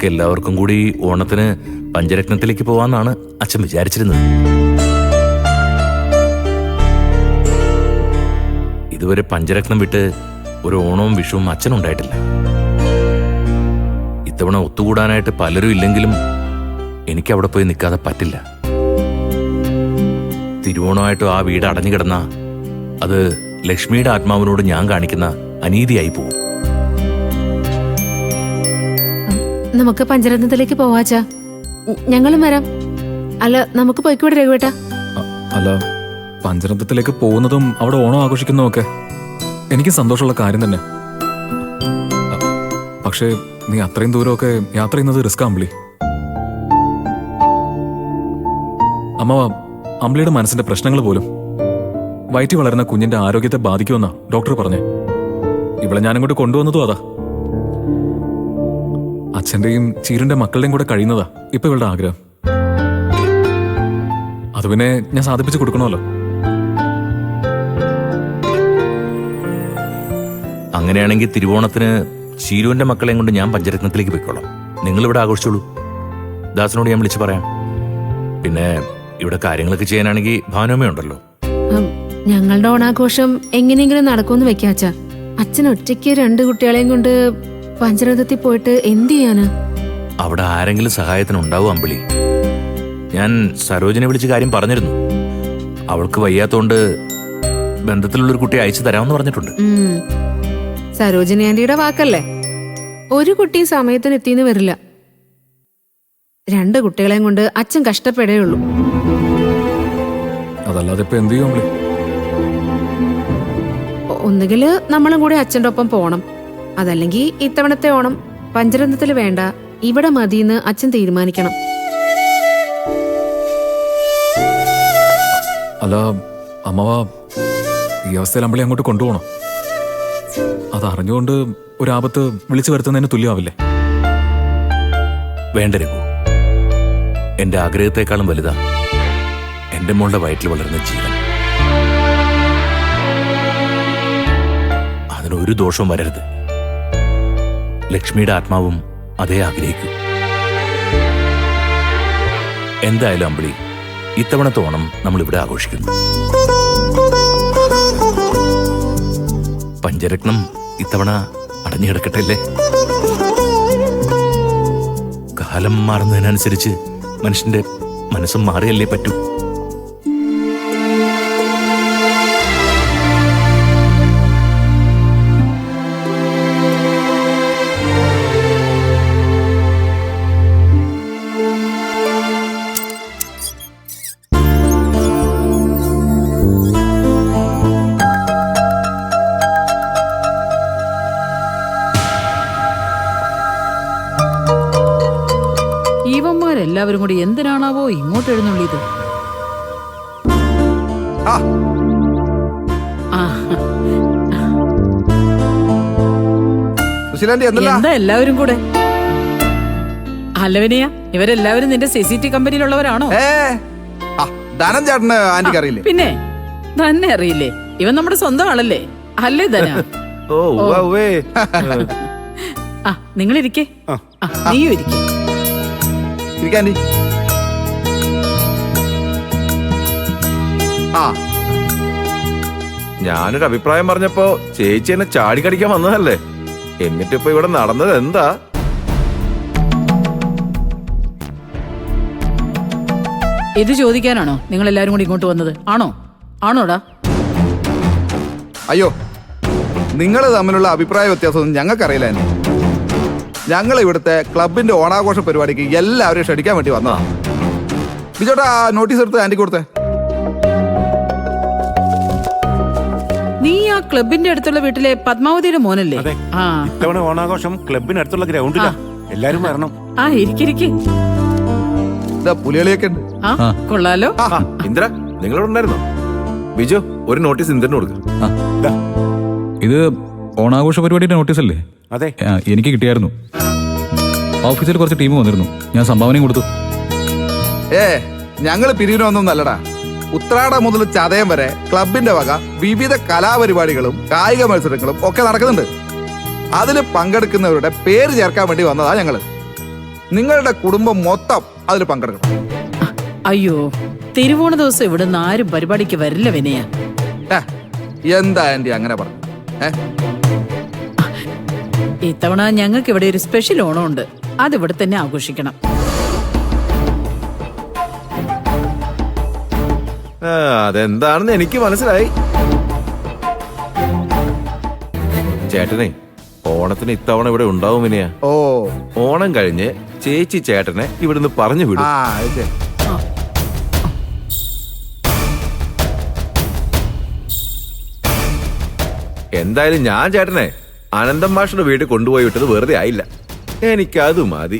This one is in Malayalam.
നമുക്ക് എല്ലാവർക്കും കൂടി ഓണത്തിന് പഞ്ചരത്നത്തിലേക്ക് പോവാന്നാണ് അച്ഛൻ വിചാരിച്ചിരുന്നത്. ഇതുവരെ പഞ്ചരത്നം വിട്ട് ഒരു ഓണവും വിഷുവും അച്ഛനുണ്ടായിട്ടില്ല. ഇത്തവണ ഒത്തുകൂടാനായിട്ട് പലരും ഇല്ലെങ്കിലും എനിക്ക് അവിടെ പോയി നിൽക്കാതെ പറ്റില്ല. തിരുവോണമായിട്ടും ആ വീട് അടഞ്ഞു കിടന്ന അത് ലക്ഷ്മിയുടെ ആത്മാവിനോട് ഞാൻ കാണിക്കുന്ന അനീതിയായി പോകും. നമുക്ക് പഞ്ചരത്നത്തിലേക്ക് പോവാച്ചാ, ഞങ്ങളും വരാം. അല്ല, നമുക്ക് പോയിക്കൂടെ രഘുവേട്ടാ? അല്ല, പഞ്ചരത്നത്തിലേക്ക് പോകുന്നതും അവിടെ ഓണം ആഘോഷിക്കുന്നതും ഒക്കെ എനിക്ക് സന്തോഷമുള്ള കാര്യം തന്നെ. പക്ഷേ നീ അത്രയും ദൂരമൊക്കെ യാത്ര ചെയ്യുന്നത് റിസ്ക് അമ്പിളി. അമ്മ, അമ്പിളിയുടെ മനസ്സിന്റെ പ്രശ്നങ്ങൾ പോലും വയറ്റി വളരുന്ന കുഞ്ഞിന്റെ ആരോഗ്യത്തെ ബാധിക്കുമെന്നാ ഡോക്ടർ പറഞ്ഞേ. ഇവിടെ ഞാനിങ്ങോട്ട് കൊണ്ടുവന്നതും അതാ. അച്ഛന്റെയും ചീരന്റെ മക്കളുടെയും കൂടെ കഴിയുന്നതാ ഇപ്പൊ ഇവളുടെ ആഗ്രഹം. അത് പിന്നെ ഞാൻ സാധിപ്പിച്ചു കൊടുക്കണമല്ലോ. അങ്ങനെയാണെങ്കിൽ തിരുവോണത്തിന് ശീലുവിന്റെ മക്കളെയും കൊണ്ട് ഞാൻ പഞ്ചരത്നത്തിലേക്ക് പോയിക്കോളാം. നിങ്ങളിവിടെ ആഘോഷിച്ചോളൂ. ദാസിനോട് ഞാൻ വിളിച്ചു പറയാം. പിന്നെ ഇവിടെ കാര്യങ്ങളൊക്കെ ചെയ്യാനാണെങ്കിൽ ഭാനുമ്മയുണ്ടല്ലോ. ഞങ്ങളുടെ ഓണാഘോഷം എങ്ങനെയെങ്കിലും നടക്കുമെന്ന് വെക്കാച്ചാ. അച്ഛൻ ഒറ്റയ്ക്ക് 2 കുട്ടികളെയും കൊണ്ട് പഞ്ചരത്നത്തിൽ പോയിട്ട് എന്ത് ചെയ്യാനാ? അവിടെ ആരെങ്കിലും സഹായത്തിനുണ്ടാവും അമ്പിളി. ഞാൻ സരോജിനെ വിളിച്ച് കാര്യം പറഞ്ഞിരുന്നു. അവൾക്ക് വയ്യാത്തോണ്ട് ബന്ധത്തിലുള്ളൊരു കുട്ടിയെ അയച്ചു തരാമെന്ന് പറഞ്ഞിട്ടുണ്ട്. സരോജിനി ആന്റിയുടെ വാക്കല്ലേ? ഒരു കുട്ടിയും സമയത്തിന് എത്തിന്ന് വരില്ല. 2 കുട്ടികളെയും കൊണ്ട് അച്ഛൻ കഷ്ടപ്പെടേ ഉള്ളൂ. അതല്ലാതെ ഇപ്പൊ എന്ത് ചെയ്യും അമ്പിളി? ഒന്നുകില് നമ്മളും കൂടി അച്ഛൻ്റെ ഒപ്പം പോണം. അതല്ലെങ്കിൽ ഇത്തവണത്തെ ഓണം പഞ്ചരത്നത്തിൽ വേണ്ട, ഇവിടെ മതിയെന്ന് അച്ഛൻ തീരുമാനിക്കണം. അല്ല അമ്മവ, ഈ അവസ്ഥയിൽ അമ്പിളി അങ്ങോട്ട് കൊണ്ടുപോകണം. അതറിഞ്ഞുകൊണ്ട് ഒരാപത്ത് വിളിച്ചു വരുത്തുന്നതിന് തുല്യമാവില്ലേ? വേണ്ട രഘു, എന്റെ ആഗ്രഹത്തെക്കാളും വലുതാ എന്റെ മോളുടെ വയറ്റിൽ വളരുന്ന ജീവൻ. അതിനൊരു ദോഷവും വരരുത്. ലക്ഷ്മിയുടെ ആത്മാവും അതേ ആഗ്രഹിക്കൂ. എന്തായാലും അമ്പിളി, ഇത്തവണത്തെ ഓണം നമ്മൾ ഇവിടെ ആഘോഷിക്കുന്നു. പഞ്ചരത്നം ഇത്തവണ അടഞ്ഞു കിടക്കട്ടെ. കാലം മാറുന്നതിനനുസരിച്ച് മനുഷ്യന്റെ മനസ്സും മാറിയല്ലേ പറ്റൂ. എല്ലാവരും കൂടി എന്തിനാണാവോ ഇങ്ങോട്ട് എഴുന്നള്ളിയത്? എന്താ എല്ലാവരും കൂടെ? അല്ലവിനെയാ, ഇവരെല്ലാവരും നിന്റെ CCTV കമ്പനിയിലുള്ളവരാണോ? പിന്നെ തന്നെ അറിയില്ലേ? ഇവൻ നമ്മുടെ സ്വന്തം ആളല്ലേ? അല്ലേ ധന? നിങ്ങളിരിക്കേ, നീയും ഇരിക്കേ. ഞാനൊരു അഭിപ്രായം പറഞ്ഞപ്പോ ചേച്ചി എന്നെ ചാടിക്കടിക്കാൻ വന്നതല്ലേ? എന്നിട്ടിപ്പോ ഇവിടെ നടന്നത് എന്താ? ഇത് ചോദിക്കാനാണോ നിങ്ങൾ എല്ലാരും കൂടി ഇങ്ങോട്ട് വന്നത്? ആണോടാ? അയ്യോ, നിങ്ങൾ തമ്മിലുള്ള അഭിപ്രായ വ്യത്യാസമൊന്നും ഞങ്ങൾക്കറിയില്ല. ഞങ്ങൾ ഇവിടുത്തെ ക്ലബിന്റെ ഓണാഘോഷ പരിപാടിക്ക് എല്ലാവരെയും ക്ഷണിക്കാൻ വേണ്ടി വന്നതാ. ബിജോട്ടാ, നോട്ടീസ് എടുത്ത് ആന്റി കൊടുത്തേ. നീ ആ ക്ലബിന്റെ അടുത്തുള്ള വീട്ടിലെ പത്മാവതിയുടെ മോനല്ലേ? ഇത്തവണ ഓണാഘോഷം ക്ലബിനടുത്തുള്ള ഗ്രൗണ്ടിലാ. എല്ലാരും വരണം. ഇരിക്കെ. പുലികളിയൊക്കെ കൊള്ളാലോ. ഇന്ദ്ര, നിങ്ങളിവിടെ ഉണ്ടായിരുന്നോ? ബിജു, ഒരു നോട്ടീസ് ഇന്ദ്രന് കൊടുക്ക. ഇത് ഓണാഘോഷ പരിപാടിയുടെ നോട്ടീസ് അല്ലേ? അതെ, എനിക്ക് കിട്ടിയായിരുന്നു. ഓഫീസിൽ കുറച്ച് ടീം വന്നിരുന്നു, ഞാൻ സംഭാവനയും കൊടുത്തു. ഞങ്ങൾ പിരിവിനൊന്നും നല്ലടാ. ഉത്രാട മുതൽ ചതയം വരെ ക്ലബിന്റെ വക വിവിധ കലാപരിപാടികളും കായിക മത്സരങ്ങളും ഒക്കെ നടക്കുന്നുണ്ട്. അതിൽ പങ്കെടുക്കുന്നവരുടെ പേര് ചേർക്കാൻ വേണ്ടി വന്നതാ ഞങ്ങള്. നിങ്ങളുടെ കുടുംബം മൊത്തം അതിൽ പങ്കെടുക്കണം. അയ്യോ, തിരുവോണ ദിവസം ഇവിടുന്ന് ആരും പരിപാടിക്ക് വരില്ല വിനയ. ഏ, എന്താ ആന്റി അങ്ങനെ പറഞ്ഞു? ഇത്തവണ ഞങ്ങൾക്ക് ഇവിടെ ഒരു സ്പെഷ്യൽ ഓണമുണ്ട്, അതിവിടെ തന്നെ ആഘോഷിക്കണം. അതെന്താണെന്ന് എനിക്ക് മനസ്സിലായി. ചേട്ടനെ ഓണത്തിന് ഇത്തവണ ഇവിടെ ഉണ്ടാവും വിനയ. ഓ, ഓണം കഴിഞ്ഞ് ചേച്ചി ചേട്ടനെ ഇവിടുന്ന് പറഞ്ഞു വിടും. ആ ഇത് എന്തായാലും ഞാൻ ചേട്ടനെ അനന്തം മാഷിന്റെ വീട്ടിൽ കൊണ്ടുപോയി വിട്ടത് വെറുതെ ആയില്ല. എനിക്കത് മതി.